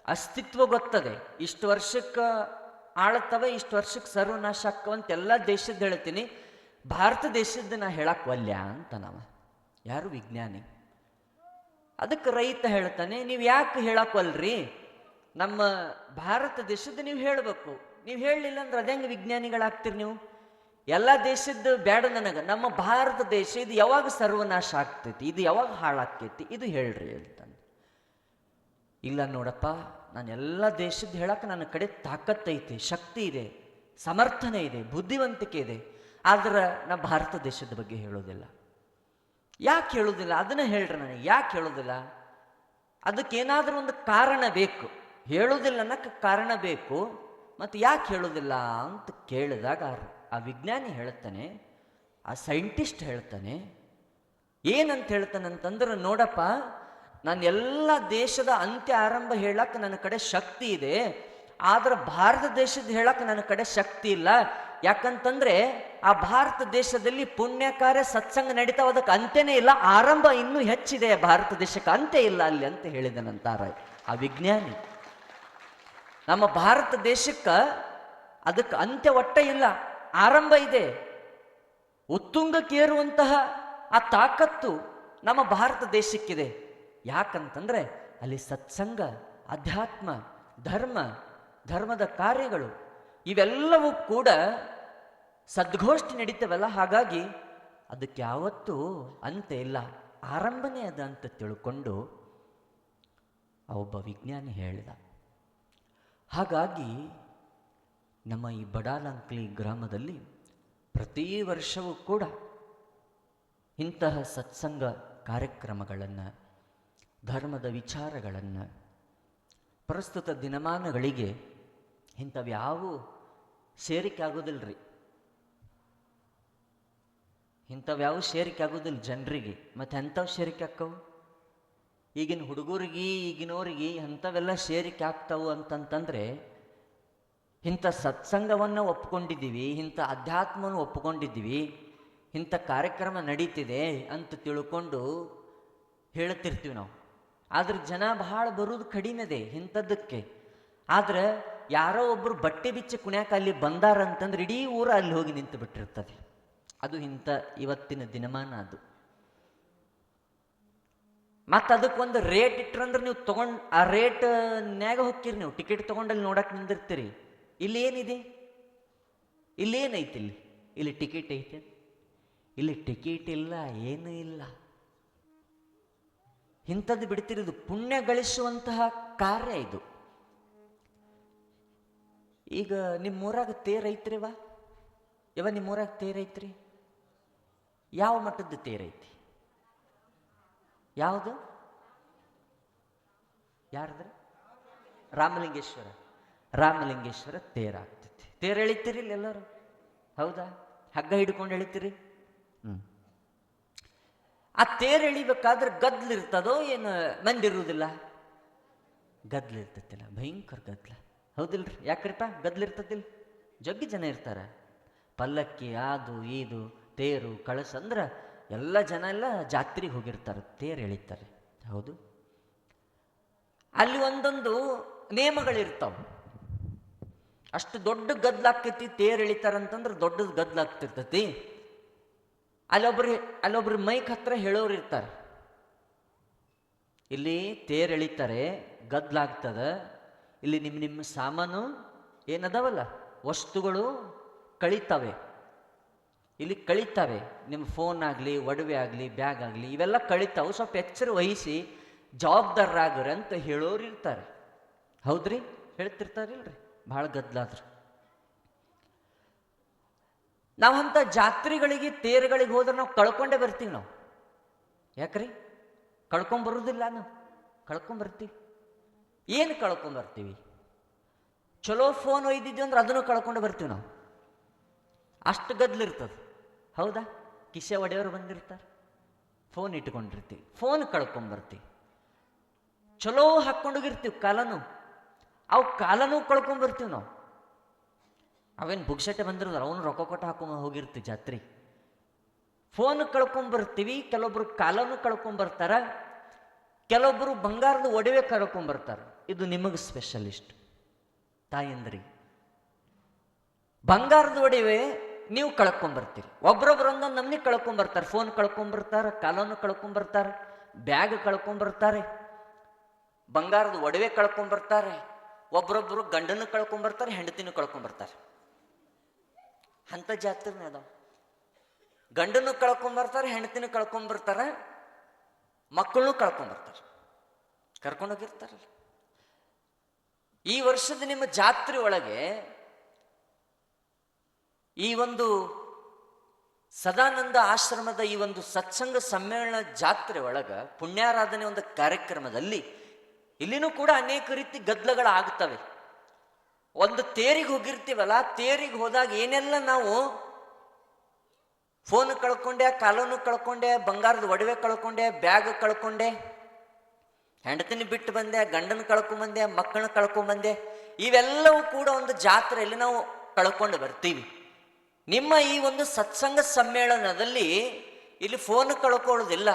ಅಸ್ತಿತ್ವ ಗೊತ್ತದೆ. ಇಷ್ಟು ವರ್ಷಕ್ಕೆ ಆಳತ್ತವೆ, ಇಷ್ಟು ವರ್ಷಕ್ಕೆ ಸರ್ವನಾಶ ಆಕ್ಕವಂತ ಎಲ್ಲ ದೇಶದ ಹೇಳ್ತೀನಿ. ಭಾರತ ದೇಶದ ನಾ ಹೇಳಕ್ ವಲ್ಯ ಅಂತ ನಾವು ಯಾರು ವಿಜ್ಞಾನಿ. ಅದಕ್ಕೆ ರೈತ ಹೇಳ್ತಾನೆ, ನೀವು ಯಾಕೆ ಹೇಳಕ್ವಲ್ರಿ, ನಮ್ಮ ಭಾರತ ದೇಶದ ನೀವು ಹೇಳಬೇಕು. ನೀವು ಹೇಳಲಿಲ್ಲ ಅಂದ್ರೆ ಅದೇಂಗೆ ವಿಜ್ಞಾನಿಗಳಾಗ್ತೀರಿ ನೀವು? ಎಲ್ಲ ದೇಶದ್ದು ಬೇಡ ನನಗೆ, ನಮ್ಮ ಭಾರತ ದೇಶ ಇದು ಯಾವಾಗ ಸರ್ವನಾಶ ಆಗ್ತೈತಿ, ಇದು ಯಾವಾಗ ಹಾಳಾಗ್ತೈತಿ, ಇದು ಹೇಳ್ರಿ ಹೇಳ್ತಾನೆ. ಇಲ್ಲ ನೋಡಪ್ಪ, ನಾನು ಎಲ್ಲ ದೇಶದ್ದು ಹೇಳಕ್ಕೆ ನನ್ನ ಕಡೆ ತಾಕತ್ತೈತಿ, ಶಕ್ತಿ ಇದೆ, ಸಮರ್ಥನೆ ಇದೆ, ಬುದ್ಧಿವಂತಿಕೆ ಇದೆ. ಆದ್ರೆ ನಾ ಭಾರತ ದೇಶದ ಬಗ್ಗೆ ಹೇಳೋದಿಲ್ಲ. ಯಾಕೆ ಹೇಳೋದಿಲ್ಲ ಅದನ್ನ ಹೇಳ್ರಿ ನನಗೆ, ಯಾಕೆ ಹೇಳೋದಿಲ್ಲ? ಅದಕ್ಕೇನಾದ್ರೂ ಒಂದು ಕಾರಣ ಬೇಕು. ಹೇಳೋದಿಲ್ಲ ಅನ್ನಕ್ಕೆ ಕಾರಣ ಬೇಕು. ಮತ್ತು ಯಾಕೆ ಹೇಳೋದಿಲ್ಲ ಅಂತ ಕೇಳಿದಾಗ ಆ ವಿಜ್ಞಾನಿ ಹೇಳ್ತಾನೆ, ಆ ಸೈಂಟಿಸ್ಟ್ ಹೇಳ್ತಾನೆ, ಏನಂತ ಹೇಳ್ತಾನೆ ಅಂತಂದ್ರೆ, ನೋಡಪ್ಪ, ನಾನು ಎಲ್ಲ ದೇಶದ ಅಂತ್ಯ ಆರಂಭ ಹೇಳಕ್ಕೆ ನನ್ನ ಕಡೆ ಶಕ್ತಿ ಇದೆ, ಆದ್ರೆ ಭಾರತ ದೇಶದ ಹೇಳಕ್ಕೆ ನನ್ನ ಕಡೆ ಶಕ್ತಿ ಇಲ್ಲ. ಯಾಕಂತಂದ್ರೆ ಆ ಭಾರತ ದೇಶದಲ್ಲಿ ಪುಣ್ಯ ಕಾರ್ಯ ಸತ್ಸಂಗ ನಡೀತಾವ, ಅದಕ್ಕೆ ಅಂತ್ಯನೇ ಇಲ್ಲ, ಆರಂಭ ಇನ್ನೂ ಹೆಚ್ಚಿದೆ ಭಾರತ ದೇಶಕ್ಕೆ, ಅಂತ್ಯ ಇಲ್ಲ ಅಲ್ಲಿ ಅಂತ ಹೇಳಿದನಂತಾರ ಆ ವಿಜ್ಞಾನಿ. ನಮ್ಮ ಭಾರತ ದೇಶಕ್ಕೆ ಅದಕ್ಕೆ ಅಂತ್ಯ ಒಟ್ಟ ಇಲ್ಲ, ಆರಂಭ ಇದೆ. ಉತ್ತುಂಗಕ್ಕೇರುವಂತಹ ಆ ತಾಕತ್ತು ನಮ್ಮ ಭಾರತ ದೇಶಕ್ಕಿದೆ. ಯಾಕಂತಂದ್ರೆ ಅಲ್ಲಿ ಸತ್ಸಂಗ, ಅಧ್ಯಾತ್ಮ, ಧರ್ಮದ ಕಾರ್ಯಗಳು ಇವೆಲ್ಲವೂ ಕೂಡ ಸದ್ಗೋಷ್ಠಿ ನಡೀತವಲ್ಲ. ಹಾಗಾಗಿ ಅದಕ್ಕೆ ಯಾವತ್ತೂ ಅಂತ್ಯ ಇಲ್ಲ, ಆರಂಭನೇ ಅದ ಅಂತ ತಿಳ್ಕೊಂಡು ಒಬ್ಬ ವಿಜ್ಞಾನಿ ಹೇಳಿದ. ಹಾಗಾಗಿ ನಮ್ಮ ಈ ಬಡಾಲಂಕ್ಲಿ ಗ್ರಾಮದಲ್ಲಿ ಪ್ರತಿ ವರ್ಷವೂ ಕೂಡ ಇಂತಹ ಸತ್ಸಂಗ ಕಾರ್ಯಕ್ರಮಗಳನ್ನು, ಧರ್ಮದ ವಿಚಾರಗಳನ್ನು, ಪ್ರಸ್ತುತ ದಿನಮಾನಗಳಿಗೆ ಇಂಥವ್ಯಾವು ಸೇರಿಕೆ ಆಗೋದಿಲ್ಲರಿ, ಇಂಥವ್ಯಾವು ಸೇರಿಕೆ ಆಗೋದಿಲ್ಲ ಜನರಿಗೆ. ಮತ್ತು ಎಂಥವು ಸೇರಿಕೆ ಆಕ್ಕವು? ಈಗಿನ ಹುಡುಗರಿಗೆ, ಈಗಿನವ್ರಿಗೆ ಅಂಥವೆಲ್ಲ ಸೇರಿಕೆ ಆಗ್ತಾವು ಅಂತಂತಂದರೆ, ಇಂಥ ಸತ್ಸಂಗವನ್ನು ಒಪ್ಕೊಂಡಿದ್ದೀವಿ, ಇಂಥ ಅಧ್ಯಾತ್ಮವನ್ನು ಒಪ್ಕೊಂಡಿದ್ದೀವಿ, ಇಂಥ ಕಾರ್ಯಕ್ರಮ ನಡೀತಿದೆ ಅಂತ ತಿಳ್ಕೊಂಡು ಹೇಳ್ತಿರ್ತೀವಿ ನಾವು. ಆದ್ರೆ ಜನ ಬಹಳ ಬರೋದು ಕಡಿಮೆ ಇದೆ ಇಂಥದ್ದಕ್ಕೆ. ಆದ್ರೆ ಯಾರೋ ಒಬ್ಬರು ಬಟ್ಟೆ ಬಿಚ್ಚಿ ಕುಣ್ಯಾಕ ಅಲ್ಲಿ ಬಂದಾರ ಅಂತಂದ್ರೆ ಇಡೀ ಊರ ಅಲ್ಲಿ ಹೋಗಿ ನಿಂತು ಬಿಟ್ಟಿರ್ತದೆ. ಅದು ಇಂಥ ಇವತ್ತಿನ ದಿನಮಾನ ಅದು. ಮತ್ತು ಅದಕ್ಕೊಂದು ರೇಟ್ ಇಟ್ರಂದ್ರೆ ನೀವು ತಗೊಂಡು ಆ ರೇಟ್ ನ್ಯಾಗ ಹೋಗ್ತೀರಿ, ನೀವು ಟಿಕೆಟ್ ತೊಗೊಂಡಲ್ಲಿ ನೋಡಕ್ಕೆ ನಿಂದಿರ್ತೀರಿ. ಇಲ್ಲಿ ಏನಿದೆ, ಇಲ್ಲಿ ಏನೈತಿ, ಇಲ್ಲಿ ಟಿಕೆಟ್ ಐತೆ, ಇಲ್ಲಿ ಟಿಕೆಟ್ ಇಲ್ಲ, ಏನೂ ಇಲ್ಲ. ಇಂಥದ್ದು ಬಿಡ್ತೀರಿ. ಇದು ಪುಣ್ಯ ಗಳಿಸುವಂತಹ ಕಾರ್ಯ ಇದು. ಈಗ ನಿಮ್ಮೂರಾಗ ತೇರೈತ್ರಿವಾ? ನಿಮ್ಮೂರಾಗ ತೇರೈತ್ರಿ? ಯಾವ ಮಟ್ಟದ ತೇರೈತಿ? ಯಾವುದು? ಯಾರದ್ರ? ರಾಮಲಿಂಗೇಶ್ವರ ತೇರಾಗ್ತೈತಿ. ತೇರು ಎಳಿತೀರಿ ಇಲ್ಲಿ ಎಲ್ಲರೂ? ಹೌದಾ? ಹಗ್ಗ ಹಿಡ್ಕೊಂಡು ಎಳಿತೀರಿ? ಆ ತೇರು ಎಳಿಬೇಕಾದ್ರೆ ಗದ್ಲಿರ್ತದೋ ಏನು ಮಂದಿ ಇರುವುದಿಲ್ಲ? ಗದ್ಲಿರ್ತತಿಲ್ಲ, ಭಯಂಕರ ಗದ್ಲ. ಹೌದಿಲ್ರಿ? ಯಾಕ್ರಿಪ್ಪ ಗದ್ಲಿರ್ತತಿಲ್ಲ? ಜಗ್ಗಿ ಜನ ಇರ್ತಾರ. ಪಲ್ಲಕ್ಕಿ ಅದು ಇದು ತೇರು ಕಳಸ ಅಂದ್ರೆ ಎಲ್ಲ ಜನ ಎಲ್ಲ ಜಾತ್ರೆಗೆ ಹೋಗಿರ್ತಾರೆ, ತೇರು ಎಳಿತಾರೆ. ಹೌದು. ಅಲ್ಲಿ ಒಂದೊಂದು ನಿಯಮಗಳಿರ್ತಾವ. ಅಷ್ಟು ದೊಡ್ಡ ಗದ್ಲಾಗ್ತೈತಿ, ತೇರು ಎಳಿತಾರಂತಂದ್ರೆ ದೊಡ್ಡದು ಗದ್ಲಾಗ್ತಿರ್ತೈತಿ. ಅಲ್ಲೊಬ್ರು ಮೈಕ್ ಹತ್ರ ಹೇಳೋರು ಇರ್ತಾರೆ, ಇಲ್ಲಿ ತೇರು ಎಳಿತಾರೆ, ಗದ್ಲಾಗ್ತದ, ಇಲ್ಲಿ ನಿಮ್ಮ ಸಾಮಾನು ಏನದಾವಲ್ಲ ವಸ್ತುಗಳು ಕಳೀತವೆ, ಇಲ್ಲಿ ಕಳೀತವೆ, ನಿಮ್ಮ ಫೋನ್ ಆಗಲಿ, ಒಡವೆ ಆಗಲಿ, ಬ್ಯಾಗ್ ಆಗಲಿ, ಇವೆಲ್ಲ ಕಳೀತಾವೆ, ಸ್ವಲ್ಪ ಎಚ್ಚರ ವಹಿಸಿ ಜವಾಬ್ದಾರರಾಗ್ರಿ ಅಂತ ಹೇಳೋರು ಇರ್ತಾರೆ. ಹೌದ್ರಿ? ಹೇಳ್ತಿರ್ತಾರಿಲ್ರಿ ಭಾಳ ಗದ್ಲಾದ್ರು. ನಾವಂಥ ಜಾತ್ರೆಗಳಿಗೆ, ತೇರುಗಳಿಗೆ ಹೋದ್ರೆ ನಾವು ಕಳ್ಕೊಂಡೇ ಬರ್ತೀವಿ. ನಾವು ಯಾಕ್ರಿ ಕಳ್ಕೊಂಬರುವುದಿಲ್ಲ? ನಾವು ಕಳ್ಕೊಂಬರ್ತೀವಿ. ಏನು ಕಳ್ಕೊಂಬರ್ತೀವಿ? ಚಲೋ ಫೋನ್ ಒಯ್ದಿದ್ವಿ ಅಂದ್ರೆ ಅದನ್ನು ಕಳ್ಕೊಂಡು ಬರ್ತೀವಿ ನಾವು. ಅಷ್ಟು ಗದ್ಲಿರ್ತದೆ. ಹೌದಾ? ಕಿಸೆ ಒಡೆಯವರು ಬಂದಿರ್ತಾರೆ, ಫೋನ್ ಇಟ್ಕೊಂಡಿರ್ತೀವಿ, ಫೋನ್ ಕಳ್ಕೊಂಬರ್ತೀವಿ. ಚಲೋ ಹಾಕ್ಕೊಂಡೋಗಿರ್ತೀವಿ ಕಾಲನು, ಅವು ಕಾಲನೂ ಕಳ್ಕೊಂಬರ್ತೀವಿ ನಾವು. ಅವೇನು ಬುಗ್ಸಟ್ಟೆ ಬಂದಿರೋದಲ್ಲ, ಅವನು ರೊಕ್ಕ ಕೊಟ್ಟು ಹಾಕೊಂಡ್ ಹೋಗಿರ್ತೀವಿ ಜಾತ್ರೆ. ಫೋನ್ ಕಳ್ಕೊಂಬರ್ತೀವಿ, ಕೆಲವೊಬ್ರು ಕಾಲನು ಕಳ್ಕೊಂಬರ್ತಾರ, ಕೆಲವೊಬ್ರು ಬಂಗಾರದ ಒಡವೆ ಕಳ್ಕೊಂಬರ್ತಾರೆ. ಇದು ನಿಮಗೆ ಸ್ಪೆಷಲಿಸ್ಟ್ ತಾಯಂದ್ರಿಗೆ. ಬಂಗಾರದ ಒಡವೆ ನೀವು ಕಳ್ಕೊಂಬರ್ತೀರಿ, ಒಬ್ರೊಬ್ರು ಒಂದೊಂದು ನಮ್ನಿ ಕಳ್ಕೊಂಬರ್ತಾರೆ. ಫೋನ್ ಕಳ್ಕೊಂಬರ್ತಾರೆ, ಕಾಲನ್ನು ಕಳ್ಕೊಂಬರ್ತಾರೆ, ಬ್ಯಾಗ್ ಕಳ್ಕೊಂಬರ್ತಾರೆ, ಬಂಗಾರದ ಒಡವೆ ಕಳ್ಕೊಂಬರ್ತಾರೆ, ಒಬ್ರೊಬ್ರು ಗಂಡನ್ನು ಕಳ್ಕೊಂಬರ್ತಾರೆ, ಹೆಂಡತಿನೂ ಕಳ್ಕೊಂಬರ್ತಾರೆ. ಅಂಥ ಜಾತ್ರೆ ಅದಾವ. ಗಂಡನ್ನು ಕಳ್ಕೊಂಬರ್ತಾರೆ, ಹೆಂಡತಿನೂ ಕಳ್ಕೊಂಬರ್ತಾರೆ, ಮಕ್ಕಳನ್ನೂ ಕಳ್ಕೊಂಬರ್ತಾರೆ, ಕರ್ಕೊಂಡೋಗಿರ್ತಾರಲ್ಲ. ಈ ವರ್ಷದ ನಿಮ್ಮ ಜಾತ್ರೆ ಒಳಗೆ ಈ ಒಂದು ಸದಾನಂದ ಆಶ್ರಮದ ಈ ಒಂದು ಸತ್ಸಂಗ ಸಮ್ಮೇಳನ ಜಾತ್ರೆ ಒಳಗ ಪುಣ್ಯಾರಾಧನೆ ಒಂದು ಕಾರ್ಯಕ್ರಮದಲ್ಲಿ ಇಲ್ಲಿನೂ ಕೂಡ ಅನೇಕ ರೀತಿ ಗದ್ದಲಗಳಾಗ್ತವೆ. ಒಂದು ತೇರಿಗೆ ಹೋಗಿರ್ತೀವಲ್ಲ, ತೇರಿಗೆ ಹೋದಾಗ ಏನೆಲ್ಲ ನಾವು ಫೋನ್ ಕಳ್ಕೊಂಡೆ, ಕಾಲೋನು ಕಳ್ಕೊಂಡೆ, ಬಂಗಾರದ ಒಡವೆ ಕಳ್ಕೊಂಡೆ, ಬ್ಯಾಗ್ ಕಳ್ಕೊಂಡೆ, ಹೆಂಡತಿನ ಬಿಟ್ಟು ಬಂದೆ, ಗಂಡನ ಕಳ್ಕೊಂಬಂದೆ, ಮಕ್ಕಳನ್ನ ಕಳ್ಕೊಂಬಂದೆ, ಇವೆಲ್ಲವೂ ಕೂಡ ಒಂದು ಜಾತ್ರೆಯಲ್ಲಿ ನಾವು ಕಳ್ಕೊಂಡು ಬರ್ತೀವಿ. ನಿಮ್ಮ ಈ ಒಂದು ಸತ್ಸಂಗ ಸಮ್ಮೇಳನದಲ್ಲಿ ಇಲ್ಲಿ ಫೋನ್ ಕಳ್ಕೊಳ್ಳೋದಿಲ್ಲ,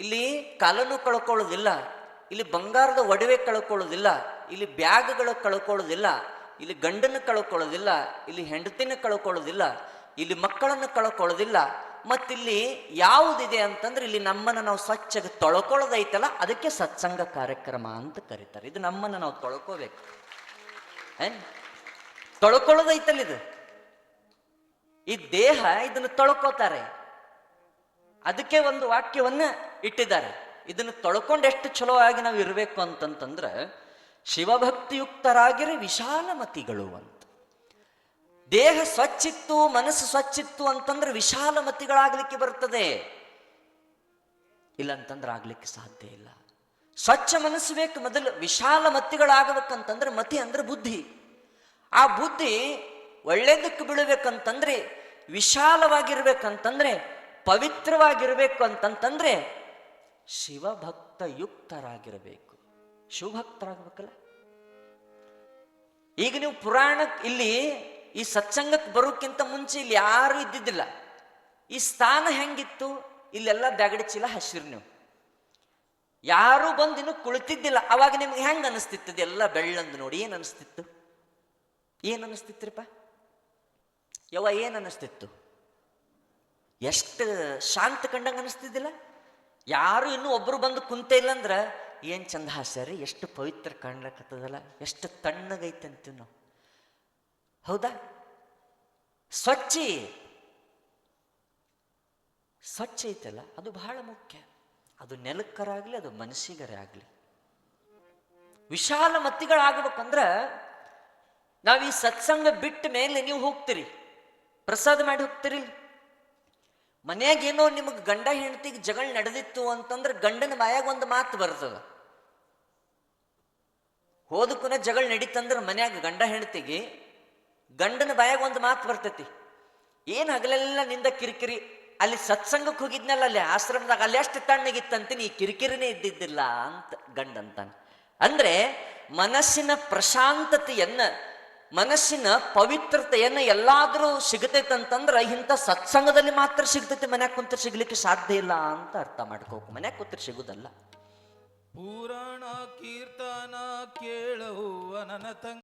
ಇಲ್ಲಿ ಕಾಲನ್ನು ಕಳ್ಕೊಳ್ಳೋದಿಲ್ಲ, ಇಲ್ಲಿ ಬಂಗಾರದ ಒಡವೆ ಕಳ್ಕೊಳ್ಳೋದಿಲ್ಲ, ಇಲ್ಲಿ ಬ್ಯಾಗ್ಗಳು ಕಳ್ಕೊಳ್ಳೋದಿಲ್ಲ, ಇಲ್ಲಿ ಗಂಡನ್ನು ಕಳ್ಕೊಳ್ಳೋದಿಲ್ಲ, ಇಲ್ಲಿ ಹೆಂಡತಿನ ಕಳ್ಕೊಳ್ಳೋದಿಲ್ಲ, ಇಲ್ಲಿ ಮಕ್ಕಳನ್ನು ಕಳ್ಕೊಳ್ಳೋದಿಲ್ಲ. ಮತ್ತಿಲ್ಲಿ ಯಾವುದಿದೆ ಅಂತಂದ್ರೆ ಇಲ್ಲಿ ನಮ್ಮನ್ನು ನಾವು ಸ್ವಚ್ಛಗೆ ತೊಳ್ಕೊಳ್ಳೋದೈತಲ್ಲ, ಅದಕ್ಕೆ ಸತ್ಸಂಗ ಕಾರ್ಯಕ್ರಮ ಅಂತ ಕರೀತಾರೆ. ಇದು ನಮ್ಮನ್ನು ನಾವು ತೊಳ್ಕೋಬೇಕು, ತೊಳ್ಕೊಳ್ಳೋದೈತಲ್ಲ ಇದು. ಈ ದೇಹ ಇದನ್ನು ತೊಳ್ಕೋತಾರೆ, ಅದಕ್ಕೆ ಒಂದು ವಾಕ್ಯವನ್ನ ಇಟ್ಟಿದ್ದಾರೆ. ಇದನ್ನು ತೊಳ್ಕೊಂಡು ಎಷ್ಟು ಚಲೋ ಆಗಿ ನಾವು ಇರಬೇಕು ಅಂತಂತಂದ್ರೆ, ಶಿವಭಕ್ತಿಯುಕ್ತರಾಗಿರಿ ವಿಶಾಲ ಮತಿಗಳು ಅಂತ. ದೇಹ ಸ್ವಚ್ಛಿತ್ತು, ಮನಸ್ಸು ಸ್ವಚ್ಛಿತ್ತು ಅಂತಂದ್ರೆ ವಿಶಾಲ ಮತಿಗಳಾಗ್ಲಿಕ್ಕೆ ಬರ್ತದೆ, ಇಲ್ಲಂತಂದ್ರೆ ಆಗ್ಲಿಕ್ಕೆ ಸಾಧ್ಯ ಇಲ್ಲ. ಸ್ವಚ್ಛ ಮನಸ್ಸು ಬೇಕು ಮೊದಲು. ವಿಶಾಲ ಮತಿಗಳಾಗಬೇಕಂತಂದ್ರೆ, ಮತಿ ಅಂದ್ರೆ ಬುದ್ಧಿ. ಆ ಬುದ್ಧಿ ಒಳ್ಳೇದಕ್ಕೆ ಬೀಳಬೇಕಂತಂದ್ರೆ, ವಿಶಾಲವಾಗಿರ್ಬೇಕಂತಂದ್ರೆ, ಪವಿತ್ರವಾಗಿರ್ಬೇಕು ಅಂತಂತಂದ್ರೆ ಶಿವಭಕ್ತಯುಕ್ತರಾಗಿರಬೇಕು, ಶಿವಭಕ್ತರಾಗಬೇಕಲ್ಲ. ಈಗ ನೀವು ಪುರಾಣಕ್ಕೆ ಇಲ್ಲಿ ಈ ಸತ್ಸಂಗಕ್ಕೆ ಬರೋಕ್ಕಿಂತ ಮುಂಚೆ ಇಲ್ಲಿ ಯಾರು ಇದ್ದಿದ್ದಿಲ್ಲ. ಈ ಸ್ಥಾನ ಹೆಂಗಿತ್ತು? ಇಲ್ಲೆಲ್ಲ ಬ್ಯಾಗಡಿ ಚೀಲ ಹಸಿರು, ನೀವು ಯಾರು ಬಂದು ಇನ್ನು ಕುಳಿತಿದ್ದಿಲ್ಲ. ಅವಾಗ ನಿಮ್ಗೆ ಹೆಂಗ್ ಅನಿಸ್ತಿತ್ತು? ಎಲ್ಲ ಬೆಳ್ಳಂದು ನೋಡಿ ಏನ್ ಅನಿಸ್ತಿತ್ತು? ಏನ್ ಅನಿಸ್ತಿತ್ರಿಪ್ಪ ಯವ್ವ? ಏನ್ ಅನಿಸ್ತಿತ್ತು? ಎಷ್ಟು ಶಾಂತ ಕಂಡಂಗೆ ಅನಿಸ್ತಿದ್ದಿಲ್ಲ? ಯಾರು ಇನ್ನೂ ಒಬ್ರು ಬಂದು ಕುಂತೆ ಇಲ್ಲ ಅಂದ್ರ ಏನ್ ಚಂದ ಹಾಸ್ಯಾರಿ, ಎಷ್ಟು ಪವಿತ್ರ ಕಾಣ್ಲಕ್ಕತ್ತದಲ್ಲ, ಎಷ್ಟು ತಣ್ಣಗೈತೆ ಅಂತೀವಿ ನಾವು. ಹೌದಾ? ಸ್ವಚ್ಛ ಐತಲ್ಲ, ಅದು ಬಹಳ ಮುಖ್ಯ. ಅದು ನೆಲಕ್ಕರಾಗ್ಲಿ, ಅದು ಮನಸ್ಸಿಗರೇ ಆಗ್ಲಿ. ವಿಶಾಲ ಮತಿಗಳಾಗಬೇಕಂದ್ರ ನಾವು ಈ ಸತ್ಸಂಗ ಬಿಟ್ಟ ಮೇಲೆ ನೀವು ಹೋಗ್ತೀರಿ, ಪ್ರಸಾದ ಮಾಡಿ ಹೋಗ್ತೀರಿ. ಮನ್ಯಾಗೇನೋ ನಿಮಗೆ ಗಂಡ ಹೆಂಡತಿಗೆ ಜಗಳ ನಡೆದಿತ್ತು ಅಂತಂದ್ರೆ ಗಂಡನ ಬಾಯಾಗ ಒಂದು ಮಾತು ಬರ್ತದ. ಹೋದಕ್ಕೂನ ಜಗಳ ನಡೀತಂದ್ರೆ ಮನ್ಯಾಗ ಗಂಡ ಹೆಂಡತಿಗೆ ಗಂಡನ ಬಾಯಾಗ ಒಂದು ಮಾತು ಬರ್ತೈತಿ, ಏನ್ ಹಗಲೆಲ್ಲ ನಿಂದ ಕಿರಿಕಿರಿ, ಅಲ್ಲಿ ಸತ್ಸಂಗಕ್ಕೆ ಹೋಗಿದ್ನಲ್ಲ, ಅಲ್ಲಿ ಆಶ್ರಮದಾಗ ಅಲ್ಲಿ ಅಷ್ಟು ತಣ್ಣಗಿತ್ತಂತೀನಿ, ಈ ಕಿರಿಕಿರಿನೇ ಇದ್ದಿದ್ದಿಲ್ಲ ಅಂತ ಗಂಡ ಅಂತಾನೆ. ಅಂದ್ರೆ ಮನಸ್ಸಿನ ಪ್ರಶಾಂತತೆಯನ್ನ, ಮನಸ್ಸಿನ ಪವಿತ್ರತೆಯನ್ನ ಎಲ್ಲಾದ್ರೂ ಸಿಗತೈತಂತಂದ್ರ ಇಂಥ ಸತ್ಸಂಗದಲ್ಲಿ ಮಾತ್ರ ಸಿಗ್ತೈತಿ. ಮನ್ಯಾಗ ಕುಂತ ಸಿಗ್ಲಿಕ್ಕೆ ಸಾಧ್ಯ ಇಲ್ಲ ಅಂತ ಅರ್ಥ ಮಾಡ್ಕೋಬೇಕು. ಮನ್ಯಾಗ ಕುಂತ ಸಿಗುದಲ್ಲ. ಪುರಾಣ ಕೀರ್ತನ ಕೇಳುವ ನನ್ನ ತಂಗ